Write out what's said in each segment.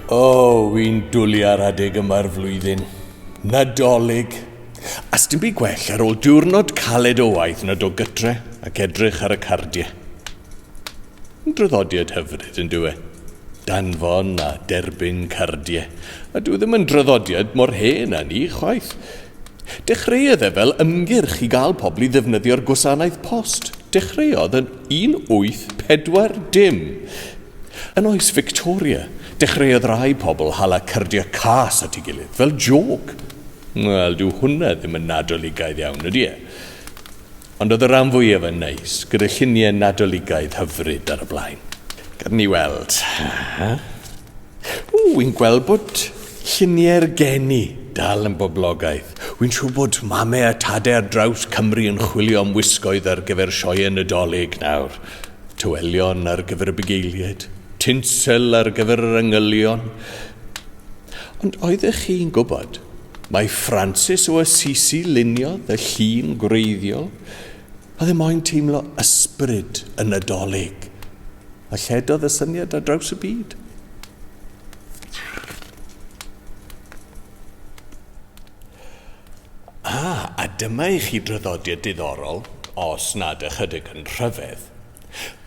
Wy'n dwlu ar adeg yma'r flwyddyn. Nadolig. As dim byd gwell ar ôl diwrnod caled o waith nad o gytre ac edrych ar y cardiau. Draddodiad hyfryd yn dwi. Danfon a derbyn cardiau. A dwi ddim yn draddodiad mor hen â ni chwaith. Dechreuodd fel ymgyrch i gael pobl i ddefnyddio'r gwasanaeth post. Dechreuodd yn 1840. Yn oes Victoria, dechreuodd rai pobl hala cardiau cas at ei gilydd, fel jôc. Wel, dyw hwnna ddim yn nadoligaidd iawn, ydy e? Ond oedd y rhan fwyaf yn neis, gyda lluniau nadoligaidd hyfryd ar y blaen. Gad ni weld. Wy'n gweld bod lluniau'r geni dal yn boblogaidd. Wy'n siŵr bod mamau a tadau ar draws Cymru yn chwilio am wisgoedd ar gyfer sioeau Nadolig nawr. Tywelion ar gyfer y bugeiliaid, tinsel ar gyfer yr yngylion. Ond oeddech chi'n gwybod, mae Francis o Assisi luniodd y llun gwreiddiol, a ddim moyn teimlo ysbryd y Nadolig, a lledodd y syniad ar draws y byd. A dyma i chi draddodiad diddorol, os nad ychydig yn rhyfedd.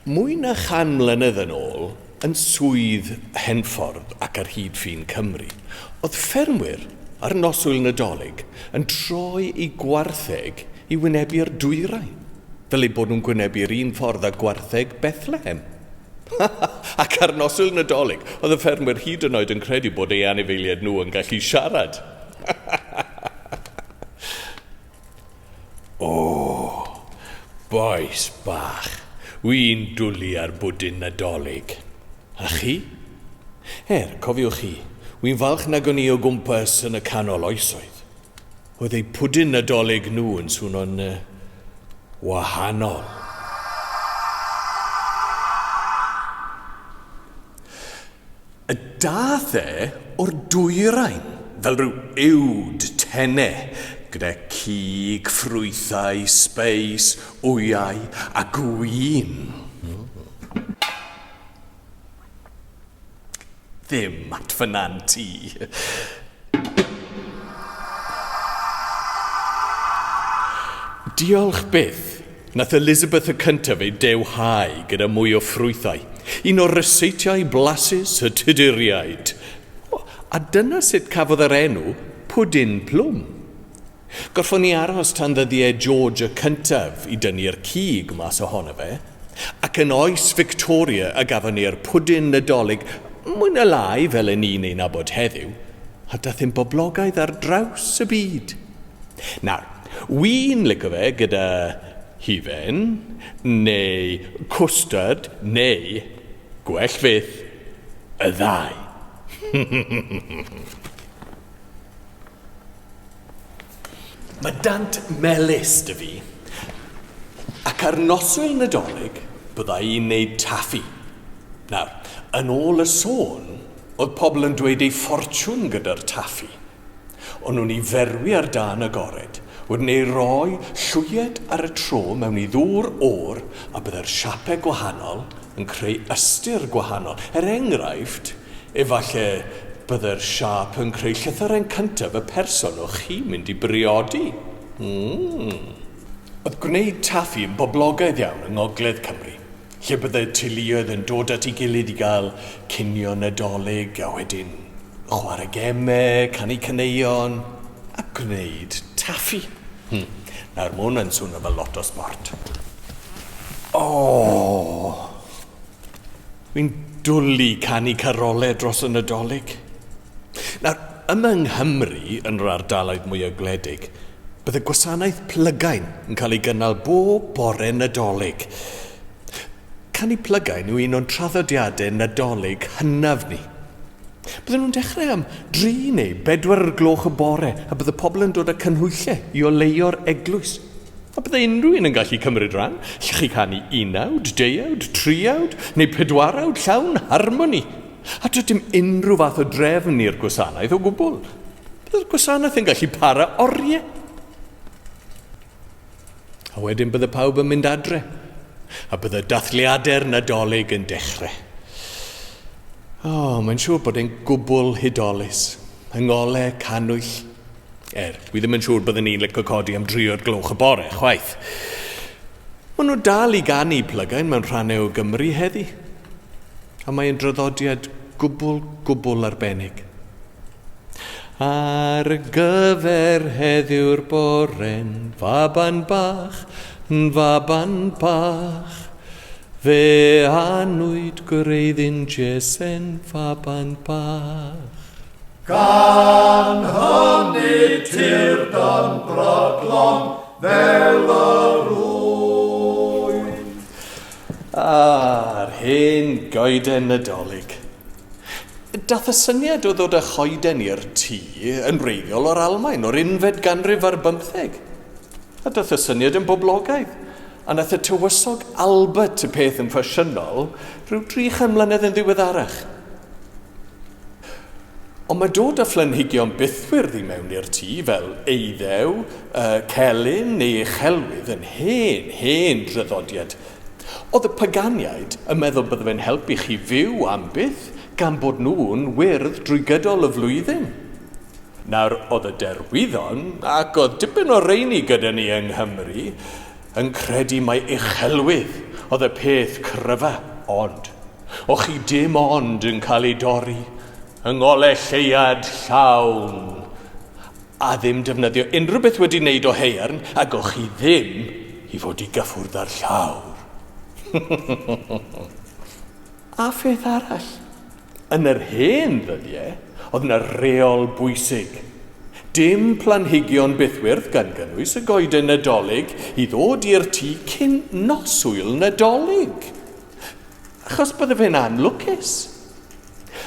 Mwy na 100 mlynedd yn ôl, yn swydd Henffordd ac ar hyd ffin Cymru, oedd ffermwyr ar noswyl Nadolig yn troi i gwartheg i wynebu'r dwyrain, fel ei bod nhw'n gwynebu'r un ffordd â gwartheg Bethlehem. Ac ar noswyl Nadolig, oedd y ffermwyr hyd yn oed yn credu bod ei anifeiliaid nhw yn gallu siarad. Boes bach, wy'n dwlu ar bwdin Nadolig. A chi? Cofiwch chi, wy'n falch nag o'n i o gwmpas yn y canol oesoedd. Oedd ei pwdin Nadolig nhw yn swno'n wahanol. Y dath o'r dwyrain, fel rhyw uwd tenau, gyda cig, ffrwythau, speis, wyau a gwyn. Ddim at fyna'n ti. Diolch byth, nath Elizabeth y cyntaf ei dewhau gyda mwy o ffrwythau. Un o'r ryseitiau blasus y Tuduriaid. A dyna sut cafodd yr enw Pwdin Plwm. Gorffon ni aros tan ddyddiau George y cyntaf i dynnu'r cig mas ohono fe, ac yn oes Victoria a gafon ni'r pwdin Nadolig mwy na lai fel y ni'n ei nabod heddiw, a dath yn boblogaidd ar draws y byd. Nawr, wy'n licio fe gyda hufen, neu cwstard, neu gwell fyth, y ddau. Mae dant melys dy fi, ac ar noswyl Nadolig byddai i'n neud taffi. Nawr, yn ôl y sôn, oedd pobl yn dweud ei ffortiwn gyda'r taffi. Ond nhw'n ei ferwi ar dan agored, wedyn ei roi llwyed ar y tro mewn i ddŵr o'r, a byddai'r siapau gwahanol yn creu ystyr gwahanol. Enghraifft, efallai byddai'r siap yn creu llythyren cyntaf y person o chi mynd i briodi. Oedd gwneud taffi yn boblogaidd iawn yng Ngogledd Cymru, lle byddai'r teuluoedd yn dod at ei gilydd i gael cinio Nadolig, a wedyn chwarae gemau, canu caneuon, a gwneud taffi. Nawr, mae hwnna'n swnio fel lot o sport. Wy'n dwlu canu carolau dros y Nadolig. Nawr, yma yng Nghymru, yn yr ardaloedd mwyaf gwledig, bydd y gwasanaeth plygain yn cael ei gynnal bob bore Nadolig. Canu plygain yw un o'n traddodiadau Nadolig hynaf ni. Bydden nhw'n dechrau am 3 neu 4 gloch y bore, a bydd y pobl yn dod â cynhwyllau i oleio'r eglwys. A bydde unrhyw un yn gallu cymryd rhan. Lle chi canu 1 2 3 neu 4 llawn harmoni. A dod dim unrhyw fath o drefn i'r gwasanaeth o gwbl. Bydde'r gwasanaeth yn gallu para oriau. A wedyn bydde pawb yn mynd adre. A bydde dathliadau'r Nadolig yn dechrau. Mae'n siŵr bod e'n gwbl hudolus. Yng ngolau canwyll. Wi ddim yn siŵr byddwn ni'n licio codi am 3 o'r gloch y bore, chwaith. Maen nhw dal i gannu plygain mewn rhannau o Gymru heddi. A mae'n draddodiad gwbl arbennig. Ar gyfer heddiw'r boren, faban bach, fe anwyd gwreiddyn Jesen faban bach. Gan hynny tirdan brodlon fel yr ŵyn. A'r hen goeden Nadolig. Dath y syniad o ddod â choeden i'r tŷ yn wreiddiol o'r Almaen o'r 11 ganrif ar 15. A dath y syniad yn boblogaidd. A nath y tywysog Albert y peth yn ffasiynol rhyw 300 mlynedd yn ddiweddarach. Ond mae dod â phlanhigion bythwyrdd i mewn i'r tŷ fel eiddew, celyn neu uchelwydd yn hen draddodiad. Oedd y paganiaid yn meddwl bydde fe'n helpu chi fyw am byth gan bod nhw'n wyrdd drwy gydol y flwyddyn. Nawr, oedd y derwyddon, ac oedd dipyn o reini gyda ni yng Nghymru, yn credu mai uchelwydd oedd y peth cryfa, ond o chi dim ond yn cael ei dorri, yng ngolau lleiad llawn, a ddim defnyddio unrhyw beth wedi wneud o haearn, ac o chi ddim i fod i gyffwrdd ar llawr. A pheth arall, yn yr hen ddyddiau, oedd yna reol bwysig. Dim planhigion bythwyrdd gan gynnwys y goeden Nadolig i ddod i'r tŷ cyn noswyl Nadolig. Achos bydde fe'n anlwcus.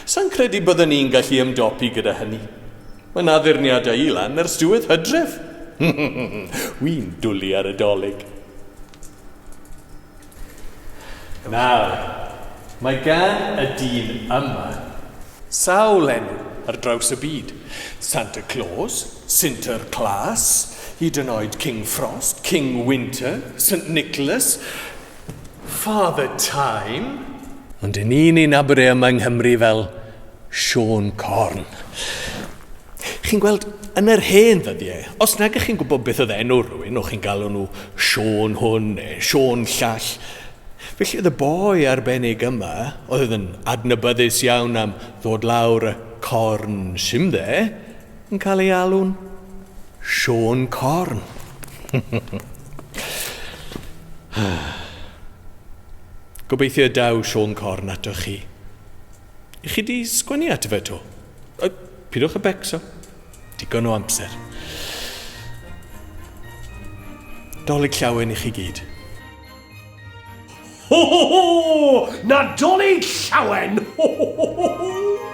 Sa'n credu byddwn ni'n gallu ymdopi gyda hynny. Mae'n addurniadau i lan ers diwedd Hydref. Wi'n dwlu ar y dolig. Nawr, mae gan y dyn yma sawl enw ar draws y byd. Santa Claus, Sinterklaas, hyd yn oed King Frost, King Winter, St Nicholas, Father Time. Ond yn un abre yma yng Nghymru fel Sion Corn. Chi'n gweld, yn yr hen ddyddiau, os nag ych chi'n gwybod beth oedd enw rhywun, o'ch chi'n galw nhw Sion hwn neu Sion llall. Felly oedd y boi arbennig yma, oedd yn adnabyddus iawn am ddod lawr y corn simdde, yn cael ei alw'n Sion Corn. Gobeithio daw Sion Corn atoch chi. I chi di sgwennu ato fe to? Pidwch y becso. Digon o amser. Dolig llawen i chi gyd. Ho ho ho! Nadolig llawen! Ho ho ho ho!